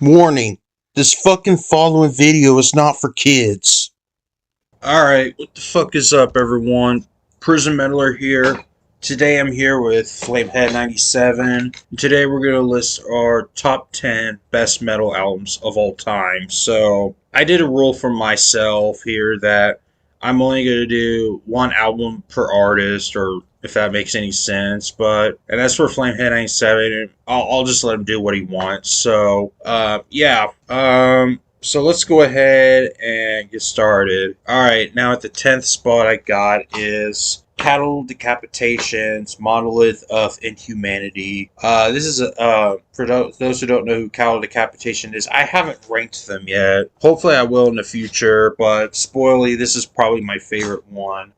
Warning, this fucking following video is not for kids. Alright, what the fuck is up, everyone? Prisonmetaller here. Today I'm here with Flamehead97. Today we're going to list our top 10 best metal albums of all time. So, I did a rule for myself here that I'm only going to do one album per artist, or if that makes any sense. And that's for Flamehead97. I'll just let him do what he wants. So, so let's go ahead and get started. Alright, now at the 10th spot I got is Cattle Decapitation's Monolith of Inhumanity. This is for those who don't know who Cattle Decapitation is, I haven't ranked them yet. Hopefully I will in the future, but spoiler, this is probably my favorite one.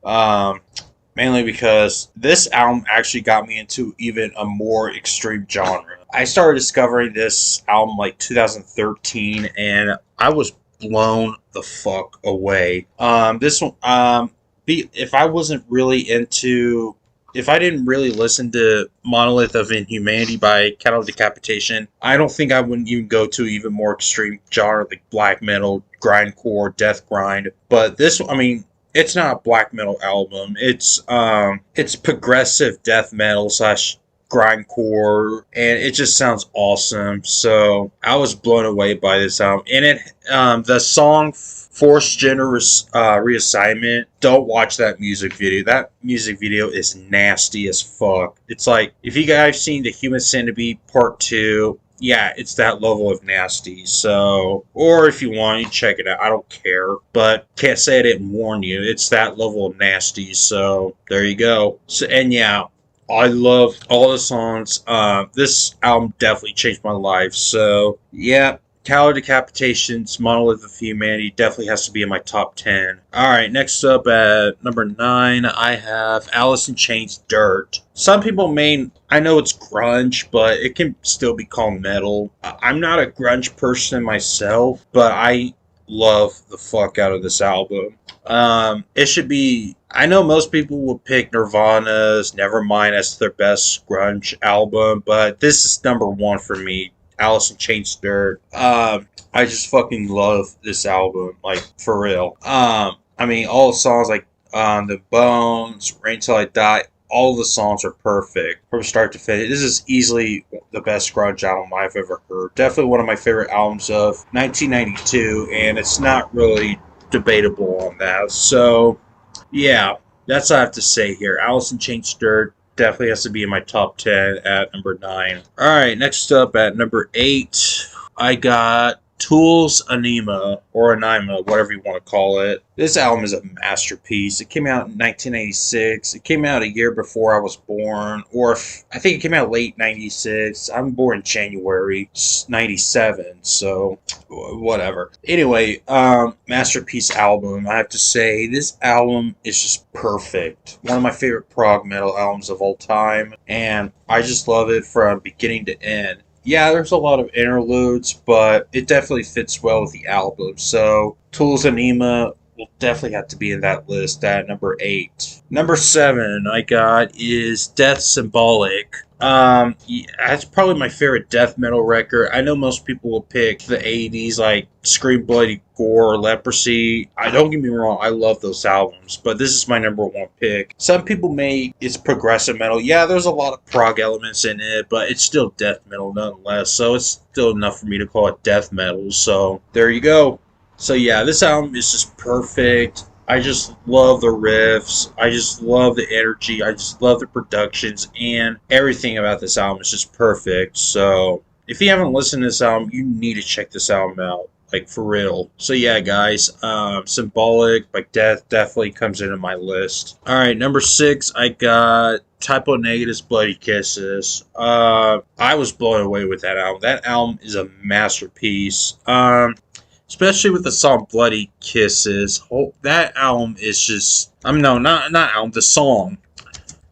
Mainly because this album actually got me into even a more extreme genre. I started discovering this album like 2013, and I was blown the fuck away. This one, if I wasn't really into, if I didn't really listen to Monolith of Inhumanity by Cattle Decapitation, I don't think I wouldn't even go to even more extreme genre like black metal, grindcore, death grind. But this, I mean, it's not a black metal album. It's progressive death metal slash grindcore, and it just sounds awesome. So I was blown away by this album. And the song Forced Gender Reassignment, don't watch that music video. That music video is nasty as fuck. It's like, if you guys seen The Human Centipede Part 2, yeah, it's that level of nasty. So, or if you want, you check it out. I don't care, but can't say I didn't warn you. It's that level of nasty. So there you go. So, and yeah, I love all the songs. This album definitely changed my life. So yeah, Cattle Decapitation's Monolith of Humanity definitely has to be in my top 10. Alright, next up at number 9, I have Alice in Chains' Dirt. Some people I know it's grunge, but it can still be called metal. I'm not a grunge person myself, but I love the fuck out of this album. It should be, I know most people will pick Nirvana's Nevermind as their best grunge album, but this is number 1 for me. Alice in Chains' Dirt. I just fucking love this album, like, for real. I mean, all the songs, like, The Bones, Rain Till I Die, all the songs are perfect from start to finish. This is easily the best grunge album I've ever heard. Definitely one of my favorite albums of 1992, and it's not really debatable on that. So, yeah, that's all I have to say here. Alice in Chains' Dirt definitely has to be in my top 10 at number 9. Alright, next up at number 8, I got Tool's Anima, or Anima, whatever you want to call it. This album is a masterpiece. It came out in 1996. It came out a year before I was born, or I think it came out late 96. I'm born in January 97, so whatever. Anyway, masterpiece album. I have to say, this album is just perfect. One of my favorite prog metal albums of all time, and I just love it from beginning to end. Yeah, there's a lot of interludes, but it definitely fits well with the album. So, Tool's Anima will definitely have to be in that list at number 8. Number 7 I got is Death Symbolic. Yeah, that's probably my favorite death metal record. I know most people will pick the 80s, like Scream Bloody Gore or Leprosy. Don't get me wrong, I love those albums, but this is my number 1 pick. Some people it's progressive metal. Yeah, there's a lot of prog elements in it, but it's still death metal nonetheless, so it's still enough for me to call it death metal. So there you go. So yeah, this album is just perfect. I just love the riffs. I just love the energy. I just love the productions, and everything about this album is just perfect. So if you haven't listened to this album, you need to check this album out, like, for real. So yeah, guys, Symbolic by Death definitely comes into my list. Alright, number 6, I got Typo Negative's Bloody Kisses. I was blown away with that album. That album is a masterpiece. Especially with the song Bloody Kisses. That album is just, no, not album, the song.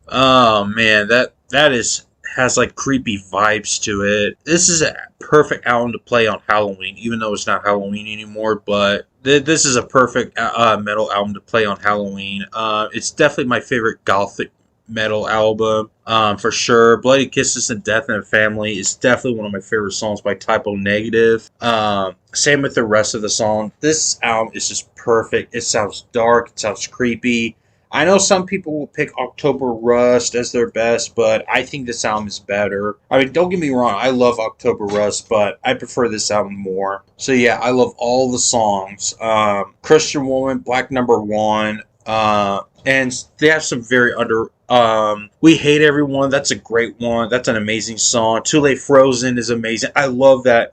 Oh man, that has like creepy vibes to it. This is a perfect album to play on Halloween, even though it's not Halloween anymore, but this is a perfect metal album to play on Halloween. It's definitely my favorite gothic metal album, for sure. Bloody Kisses and Death in the Family is definitely one of my favorite songs by Typo Negative. Same with the rest of the song. This album is just perfect. It sounds dark, it sounds creepy. I know some people will pick October Rust as their best, but I think this album is better. I mean, don't get me wrong, I love October Rust, but I prefer this album more. So yeah, I love all the songs. Christian Woman, Black Number One, and they have some very We Hate Everyone, that's a great one. That's an amazing song. Too Late Frozen is amazing. I love that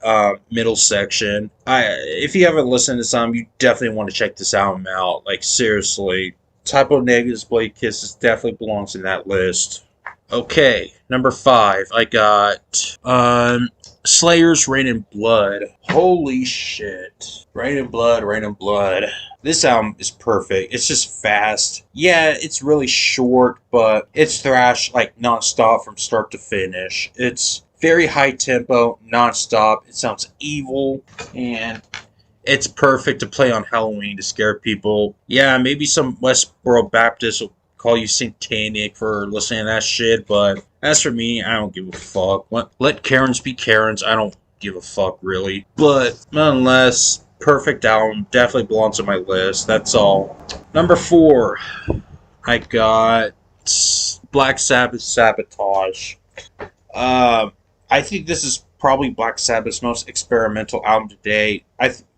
middle section. If you haven't listened to this album, you definitely want to check this album out. Like, seriously. Typo Negative's Blade Kisses definitely belongs in that list. Okay, number 5, I got Slayer's Rain in Blood. Holy shit. Rain in Blood, Rain in Blood. This album is perfect. It's just fast. Yeah, it's really short, but it's thrash like non-stop from start to finish. It's very high tempo, non-stop. It sounds evil, and it's perfect to play on Halloween to scare people. Yeah, maybe some Westboro Baptists will call you satanic for listening to that shit, but as for me, I don't give a fuck. Let Karens be Karens. I don't give a fuck, really. But nonetheless, perfect album. Definitely belongs on my list. That's all. Number 4, I got Black Sabbath Sabotage. I think this is probably Black Sabbath's most experimental album to date.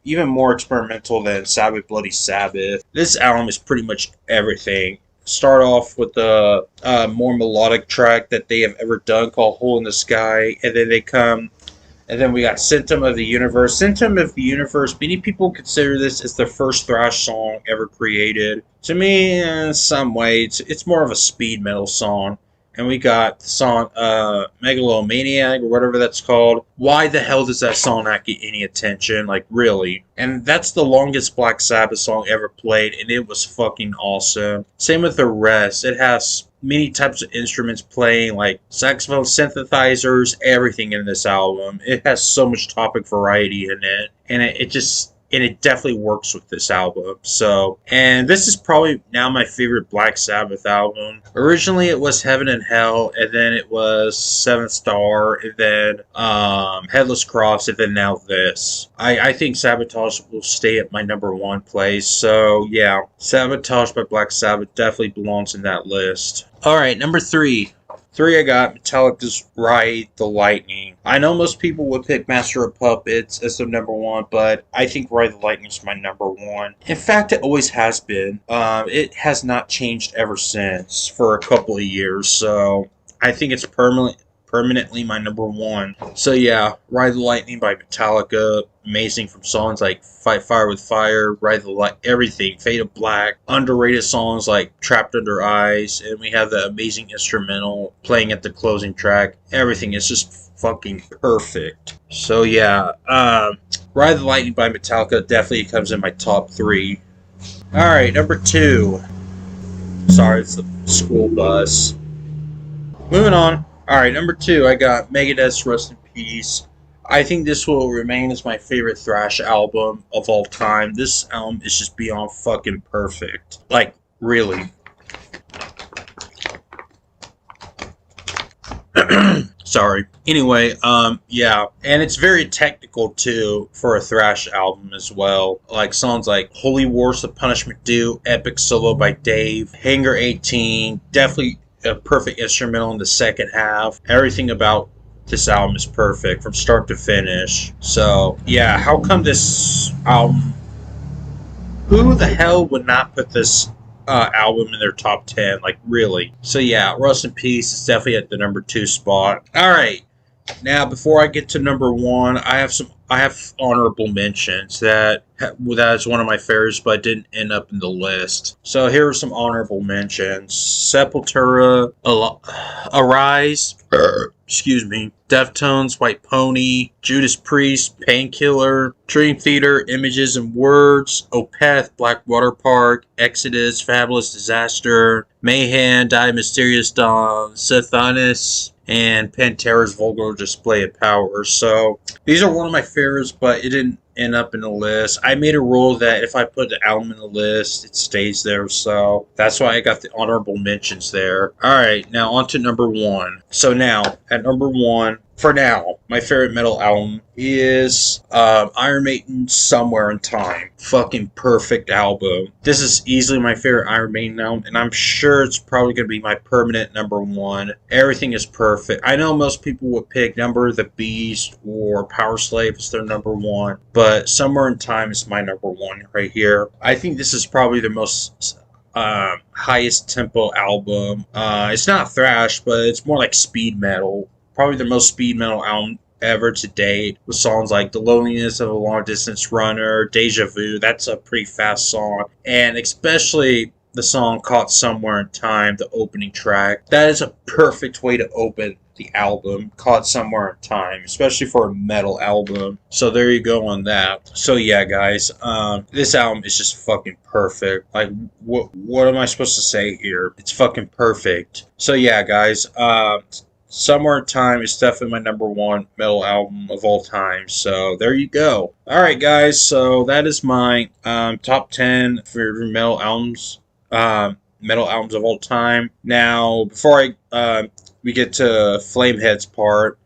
Even more experimental than Sabbath Bloody Sabbath. This album is pretty much everything. Start off with the more melodic track that they have ever done called Hole in the Sky, and then we got Symptom of the Universe. Symptom of the Universe, many people consider this as the first thrash song ever created. To me, in some way, it's more of a speed metal song. And we got the song Megalomaniac, or whatever that's called. Why the hell does that song not get any attention? Like, really? And that's the longest Black Sabbath song ever played, and it was fucking awesome. Same with the rest. It has many types of instruments playing, like saxophone, synthesizers, everything in this album. It has so much topic variety in it, and it definitely works with this album. So, and this is probably now my favorite Black Sabbath album. Originally it was Heaven and Hell, and then it was Seventh Star, and then Headless Cross, and then now this. I think Sabotage will stay at my number 1 place. So yeah, Sabotage by Black Sabbath definitely belongs in that list. Alright, number 3. 3, I got Metallica's Ride the Lightning. I know most people would pick Master of Puppets as their number 1, but I think Ride the Lightning is my number 1. In fact, it always has been. It has not changed ever since for a couple of years, so I think it's permanently my number 1. So yeah, Ride the Lightning by Metallica, amazing from songs like Fight Fire with Fire, Ride the Light, everything, Fade of Black, underrated songs like Trapped Under Ice, and we have the amazing instrumental playing at the closing track. Everything is just fucking perfect. So yeah, Ride the Lightning by Metallica definitely comes in my top 3. Alright, number 2. Sorry, it's the school bus. Moving on. Alright, number 2, I got Megadeth's Rust in Peace. I think this will remain as my favorite thrash album of all time. This album is just beyond fucking perfect. Like, really. Sorry. Anyway, yeah. And it's very technical, too, for a thrash album as well. Like, songs like Holy Wars, The Punishment Due, Epic Solo by Dave, Hangar 18, definitely a perfect instrumental in the second half. Everything about this album is perfect from start to finish. So yeah, how come this album, who the hell would not put this album in their top 10? Like, really? So yeah, Rust in Peace is definitely at the number 2 spot. Alright, now before I get to number 1, I have honorable mentions that is one of my favorites, but didn't end up in the list. So here are some honorable mentions: Sepultura, Arise, excuse me, Deftones, White Pony, Judas Priest, Painkiller, Dream Theater, Images and Words, Opeth, Blackwater Park, Exodus, Fabulous Disaster, Mayhem, Die Mysterious Dawn, Satanis, and Pantera's Vulgar Display of Power. So these are one of my favorites, but it didn't end up in the list. I made a rule that if I put the album in the list, it stays there. So that's why I got the honorable mentions there. All right, now on to number one. So now at number one, for now, my favorite metal album is Iron Maiden's Somewhere in Time. Fucking perfect album. This is easily my favorite Iron Maiden album, and I'm sure it's probably going to be my permanent number one. Everything is perfect. I know most people would pick Number of the Beast or Power Slave as their number one, but Somewhere in Time is my number one right here. I think this is probably the most highest tempo album. It's not thrash, but it's more like speed metal. Probably the most speed metal album ever to date, with songs like The Loneliness of a Long Distance Runner, Deja Vu. That's a pretty fast song. And especially the song Caught Somewhere in Time, the opening track. That is a perfect way to open the album, Caught Somewhere in Time, especially for a metal album. So there you go on that. So yeah, guys, this album is just fucking perfect. Like, what am I supposed to say here? It's fucking perfect. So yeah, guys, Somewhere in Time is definitely my number one metal album of all time. So there you go. Alright, guys. So that is my top 10 favorite metal albums. Metal albums of all time. Now, before we get to Flamehead's part,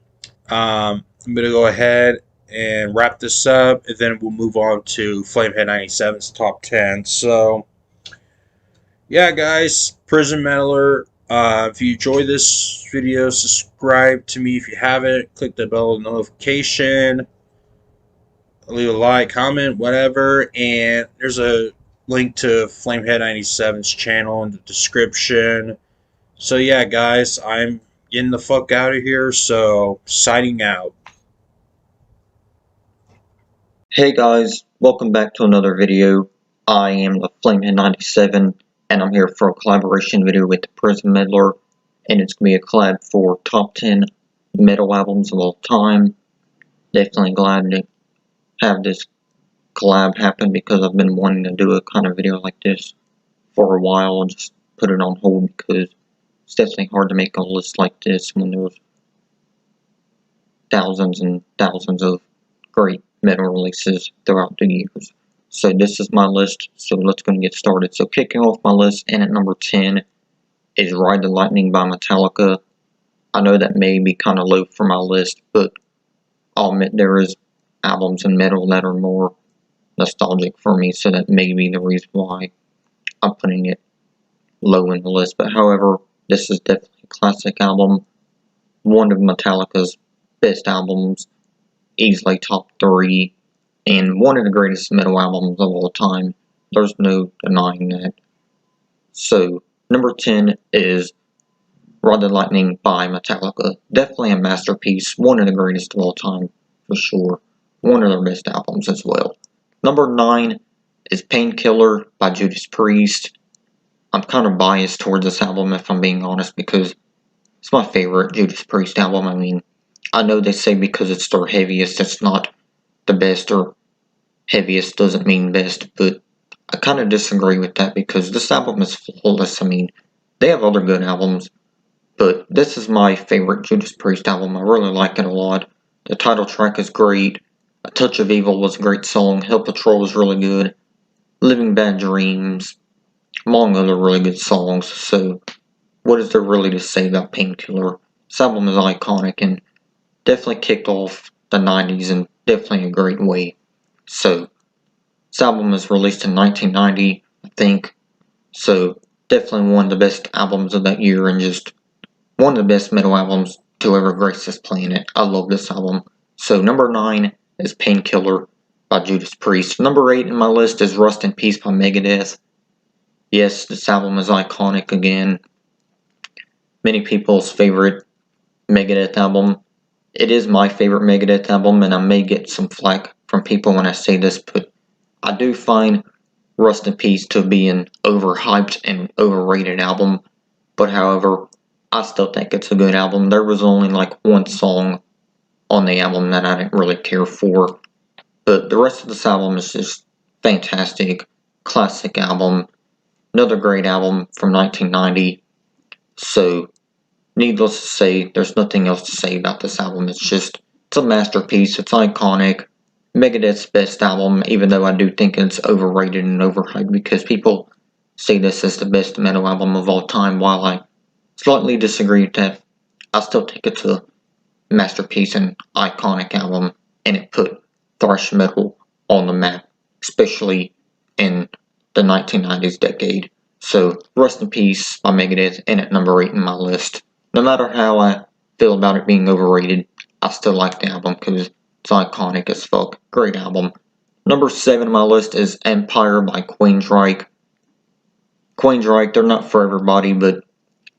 I'm going to go ahead and wrap this up, and then we'll move on to Flamehead 97's top 10. So, yeah, guys, Theprisonmetaller. If you enjoyed this video, subscribe to me if you haven't. Click the bell notification. Leave a like, comment, whatever. And there's a link to Flamehead 97's channel in the description. So yeah, guys, I'm getting the fuck out of here. So, signing out. Hey guys, welcome back to another video. I am the Flamehead 97. And I'm here for a collaboration video with Theprisonmetaller, and it's going to be a collab for top 10 metal albums of all time. Definitely glad to have this collab happen because I've been wanting to do a kind of video like this for a while and just put it on hold because it's definitely hard to make a list like this when there's thousands and thousands of great metal releases throughout the years. So this is my list, so let's go and get started. So kicking off my list, and at number 10 is Ride the Lightning by Metallica. I know that may be kind of low for my list, but I'll admit there is albums in metal that are more nostalgic for me, so that may be the reason why I'm putting it low in the list. But however, this is definitely a classic album, one of Metallica's best albums, easily top 3. And one of the greatest metal albums of all time. There's no denying that. So, number 10 is Ride the Lightning by Metallica. Definitely a masterpiece. One of the greatest of all time, for sure. One of their best albums as well. Number 9 is Painkiller by Judas Priest. I'm kind of biased towards this album, if I'm being honest, because it's my favorite Judas Priest album. I mean, I know they say because it's their heaviest, it's not the best, or heaviest doesn't mean best, but I kind of disagree with that because this album is flawless. I mean, they have other good albums, but this is my favorite Judas Priest album. I really like it a lot. The title track is great. A Touch of Evil was a great song. Hell Patrol was really good. Living Bad Dreams, among other really good songs. So, what is there really to say about Painkiller? This album is iconic and definitely kicked off the 90s in definitely a great way. So, this album was released in 1990, I think. So, definitely one of the best albums of that year and just one of the best metal albums to ever grace this planet. I love this album. So, number 9 is Painkiller by Judas Priest. Number 8 in my list is Rust in Peace by Megadeth. Yes, this album is iconic again. Many people's favorite Megadeth album. It is my favorite Megadeth album, and I may get some flack from people when I say this, but I do find Rust in Peace to be an overhyped and overrated album. But however, I still think it's a good album. There was only like one song on the album that I didn't really care for, but the rest of this album is just fantastic. Classic album. Another great album from 1990. So, needless to say, there's nothing else to say about this album. It's a masterpiece. It's iconic. Megadeth's best album, even though I do think it's overrated and overhyped because people say this is the best metal album of all time. While I slightly disagree with that, I still think it's a masterpiece and iconic album, and it put thrash metal on the map, especially in the 1990s decade. So, rest in peace by Megadeth, and at number 8 in my list. No matter how I feel about it being overrated, I still like the album because it's iconic as fuck. Great album. Number 7 on my list is Empire by Queensryche. Queensryche, they're not for everybody, but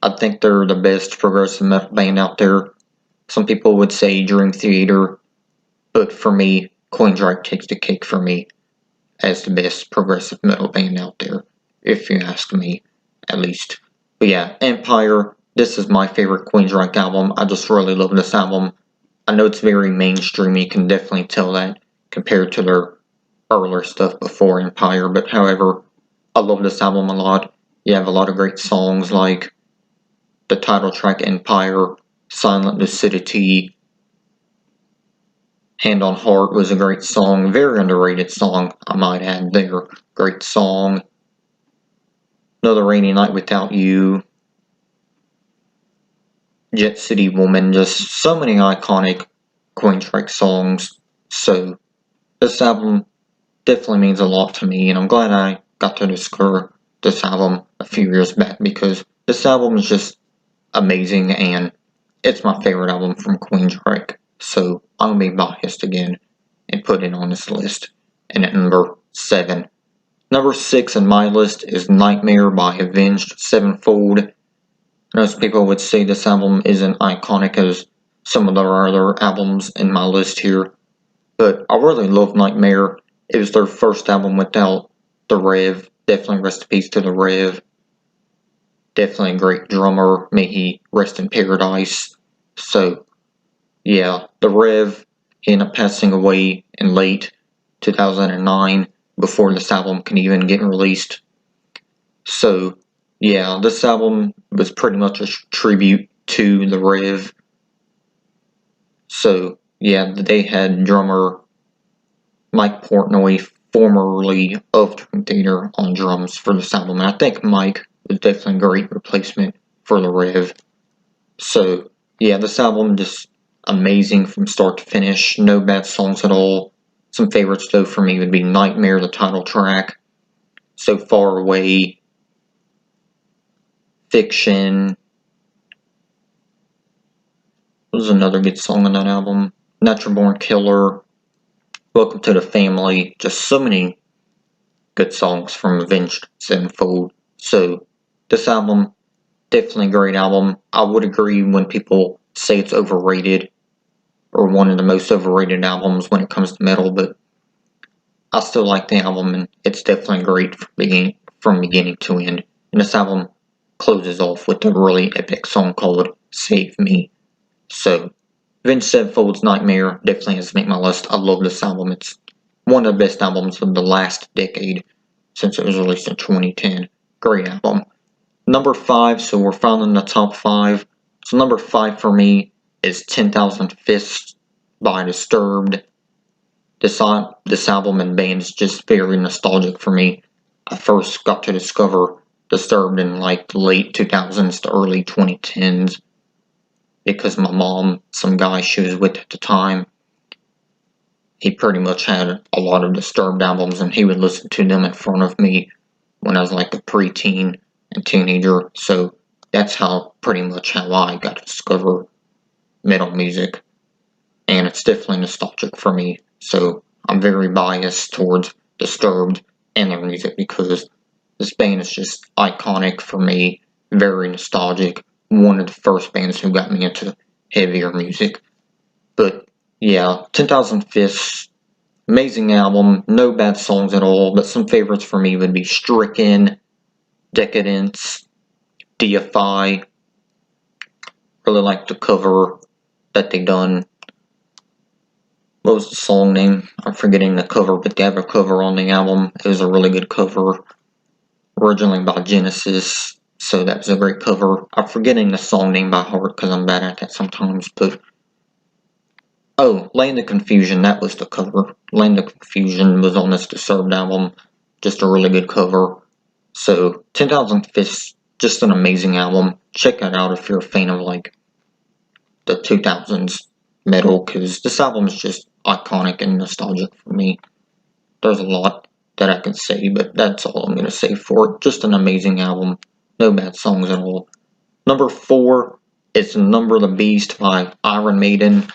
I think they're the best progressive metal band out there. Some people would say Dream Theater, but for me, Queensryche takes the cake for me as the best progressive metal band out there, if you ask me, at least. But yeah, Empire, this is my favorite Queensryche album. I just really love this album. I know it's very mainstream, you can definitely tell that compared to their earlier stuff before Empire, but however, I love this album a lot. You have a lot of great songs like the title track Empire, Silent Lucidity, Hand on Heart was a great song, very underrated song, I might add there. Great song. Another Rainy Night Without You, Jet City Woman, just so many iconic Queensryche songs. So this album definitely means a lot to me, and I'm glad I got to discover this album a few years back because this album is just amazing and it's my favorite album from Queensryche. So I'm gonna be biased again and put it on this list. And at number 7. Number 6 on my list is Nightmare by Avenged Sevenfold. Most people would say this album isn't iconic as some of their other albums in my list here, but I really love Nightmare. It was their first album without the Rev. Definitely rest in peace to the Rev. Definitely a great drummer. May he rest in paradise. So, yeah, the Rev ended up passing away in late 2009 before this album can even get released. So, yeah, this album was pretty much a tribute to the Rev. So, yeah, they had drummer Mike Portnoy, formerly of Dream Theater, on drums for this album. And I think Mike was definitely a great replacement for the Rev. So, yeah, this album just amazing from start to finish. No bad songs at all. Some favorites, though, for me would be Nightmare, the title track, So Far Away, Fiction. What was another good song on that album? Natural Born Killer, Welcome to the Family. Just so many good songs from Avenged Sevenfold. So, this album, definitely a great album. I would agree when people say it's overrated, or one of the most overrated albums when it comes to metal, but I still like the album, and it's definitely great from beginning to end. And this album closes off with a really epic song called Save Me. So, Avenged Sevenfold's Nightmare definitely has to make my list. I love this album. It's one of the best albums of the last decade since it was released in 2010. Great album. Number 5, so we're finally in the top 5. So number 5 for me is 10,000 Fists by Disturbed. This album and band is just very nostalgic for me. I first got to discover Disturbed in like the late 2000s to early 2010s because my mom, some guy she was with at the time, he pretty much had a lot of Disturbed albums and he would listen to them in front of me when I was like a preteen and teenager. So that's pretty much how I got to discover metal music. And it's definitely nostalgic for me. So I'm very biased towards Disturbed and their music because this band is just iconic for me, very nostalgic. One of the first bands who got me into heavier music. But yeah, 10,000 Fists, amazing album, no bad songs at all, but some favorites for me would be Stricken, Decadence, Deify. Really like the cover that they done. What was the song name? I'm forgetting the cover, but they have a cover on the album. It was a really good cover. Originally by Genesis. So that was a great cover. I'm forgetting the song name by heart because I'm bad at that sometimes, but oh, Land of Confusion, that was the cover. Land of Confusion was on this Disturbed album. Just a really good cover. So, 10,000 Fists, just an amazing album. Check that out if you're a fan of, like, the 2000s metal, because this album is just iconic and nostalgic for me. There's a lot that I could say, but that's all I'm going to say for it. Just an amazing album. No bad songs at all. Number 4 is Number of the Beast by Iron Maiden.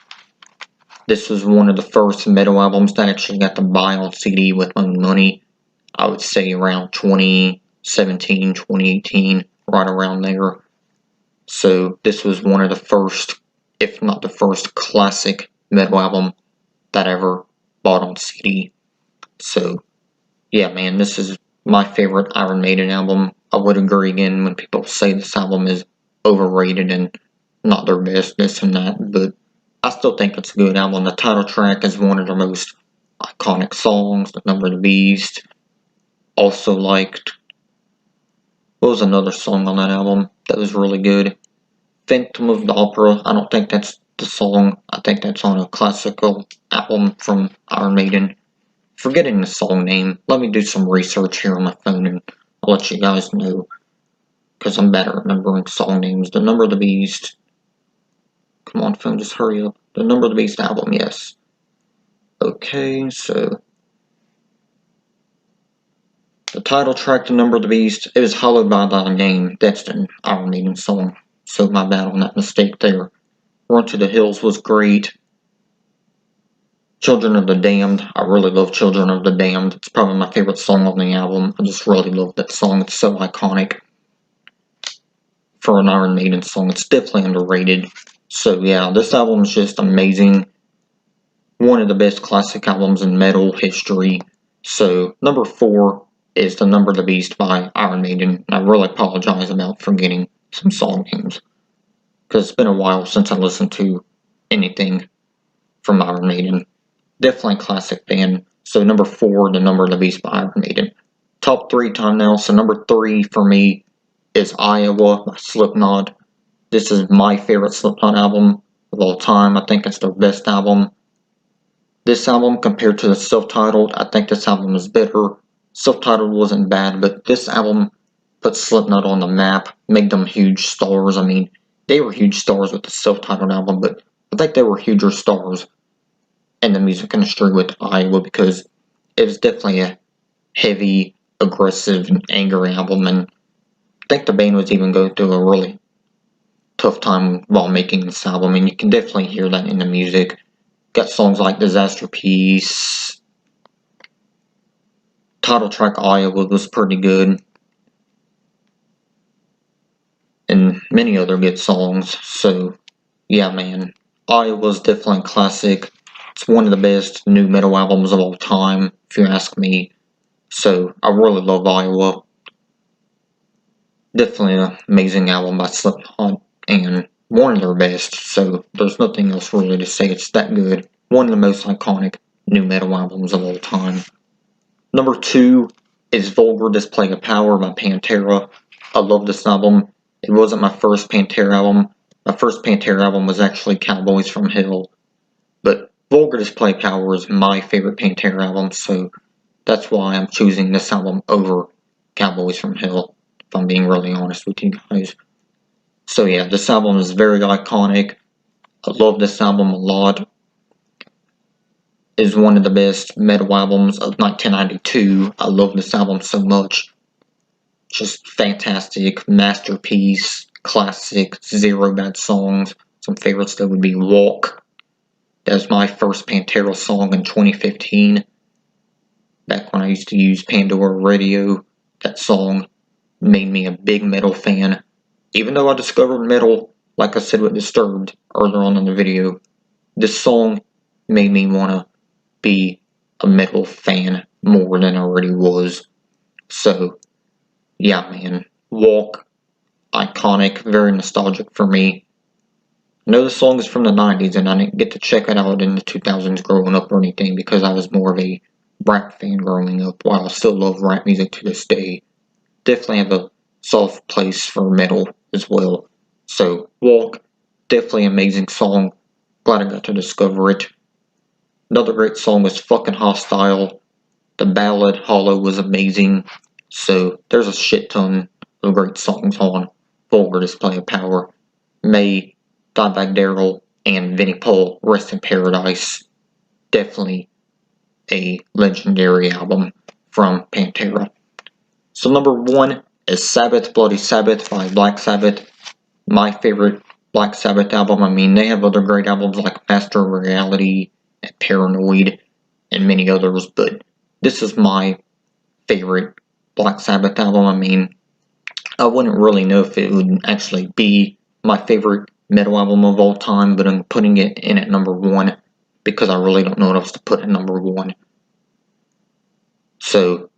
This was one of the first metal albums that I actually got to buy on CD with my own money. I would say around 2017, 2018, right around there. So this was one of the first, if not the first, classic metal album that I ever bought on CD. So, yeah, man, this is my favorite Iron Maiden album. I would agree again when people say this album is overrated and not their best, this and that, but I still think it's a good album. The title track is one of the most iconic songs, The Number of the Beast. Also liked, what was another song on that album that was really good? Phantom of the Opera. I don't think that's the song. I think that's on a classical album from Iron Maiden. Forgetting the song name. Let me do some research here on my phone and I'll let you guys know. Because I'm bad at remembering song names. The Number of the Beast. Come on, phone, just hurry up. The Number of the Beast album, yes. Okay, so the title track, The Number of the Beast, it was Hallowed by Thy Name. That's an Iron Maiden song. So my bad on that mistake there. Run to the Hills was great. Children of the Damned. I really love Children of the Damned. It's probably my favorite song on the album. I just really love that song. It's so iconic. For an Iron Maiden song, it's definitely underrated. So yeah, this album is just amazing. One of the best classic albums in metal history. So number 4 is The Number of the Beast by Iron Maiden. I really apologize about forgetting some song names. Because it's been a while since I listened to anything from Iron Maiden. Definitely a classic band. So number 4, The Number of the Beast by Iron Maiden. Top 3 time now. So number 3 for me is Iowa by Slipknot. This is my favorite Slipknot album of all time. I think it's their best album. This album, compared to the self-titled, I think this album is better. Self-titled wasn't bad, but this album put Slipknot on the map, made them huge stars. I mean, they were huge stars with the self-titled album, but I think they were huger stars in the music industry with Iowa because it was definitely a heavy, aggressive, and angry album, and I think the band was even going through a really tough time while making this album, and you can definitely hear that in the music. Got songs like Disaster Piece. Title track Iowa was pretty good. And many other good songs. So, yeah, man. Iowa's definitely a classic. It's one of the best new metal albums of all time, if you ask me. So, I really love Iowa. Definitely an amazing album by Slipknot. And one of their best. So, there's nothing else really to say. It's that good. One of the most iconic new metal albums of all time. Number 2 is Vulgar Display of Power by Pantera. I love this album. It wasn't my first Pantera album. My first Pantera album was actually Cowboys from Hell. But Vulgar Display of Power is my favorite Pantera album, so that's why I'm choosing this album over Cowboys from Hell, if I'm being really honest with you guys. So yeah, this album is very iconic. I love this album a lot. Is one of the best metal albums of 1992. I love this album so much. Just fantastic, masterpiece, classic, zero bad songs. Some favorites that would be Walk. That was my first Pantera song in 2015. Back when I used to use Pandora Radio. That song made me a big metal fan. Even though I discovered metal, like I said with Disturbed earlier on in the video, this song made me want to be a metal fan more than I already was. So, yeah, man. Walk, iconic, very nostalgic for me. I know the song is from the 90s and I didn't get to check it out in the 2000s growing up or anything because I was more of a rap fan growing up, while I still love rap music to this day. Definitely have a soft place for metal as well. So Walk, definitely amazing song. Glad I got to discover it. Another great song was Fucking Hostile. The ballad Hollow was amazing. So there's a shit ton of great songs on Vulgar Display of Power. May, Dimebag Darrell, and Vinnie Paul rest in paradise. Definitely a legendary album from Pantera. So number 1 is Sabbath Bloody Sabbath by Black Sabbath. My favorite Black Sabbath album. I mean, they have other great albums like Master of Reality and Paranoid and many others, but this is my favorite Black Sabbath album. I mean, I wouldn't really know if it would actually be my favorite metal album of all time, but I'm putting it in at number 1 because I really don't know what else to put at number 1. So,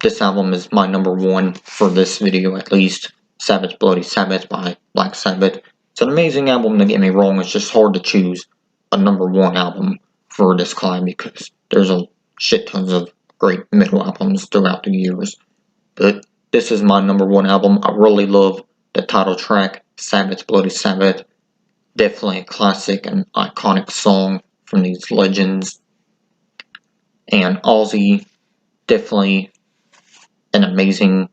this album is my number 1 for this video at least. Sabbath Bloody Sabbath by Black Sabbath. It's an amazing album, don't get me wrong. It's just hard to choose a number 1 album for this climb because there's a shit tons of great metal albums throughout the years. But this is my number 1 album. I really love the title track, Sabbath Bloody Sabbath. Definitely a classic and iconic song from these legends. And Ozzy, definitely an amazing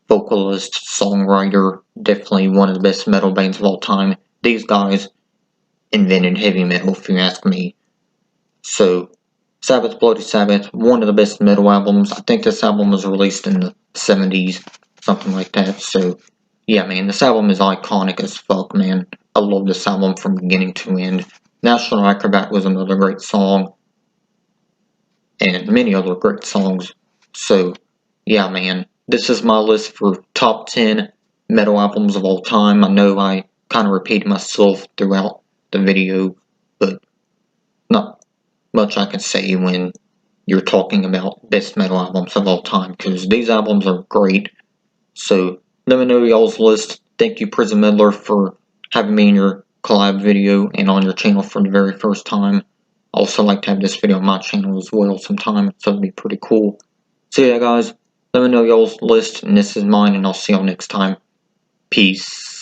vocalist, songwriter, definitely one of the best metal bands of all time. These guys invented heavy metal, if you ask me. So, Sabbath Bloody Sabbath, one of the best metal albums. I think this album was released in the 70s, something like that. So, yeah, man, this album is iconic as fuck, man. I love this album from beginning to end. National Acrobat was another great song, and many other great songs. So, yeah, man, this is my list for top 10 metal albums of all time. I know I kind of repeated myself throughout the video, but not much I can say when you're talking about best metal albums of all time, because these albums are great. So, let me know y'all's list. Thank you, Theprisonmetaller, for having me in your collab video and on your channel for the very first time. I also like to have this video on my channel as well sometime, so it'd be pretty cool. So yeah, guys, let me know y'all's list, and this is mine, and I'll see y'all next time. Peace.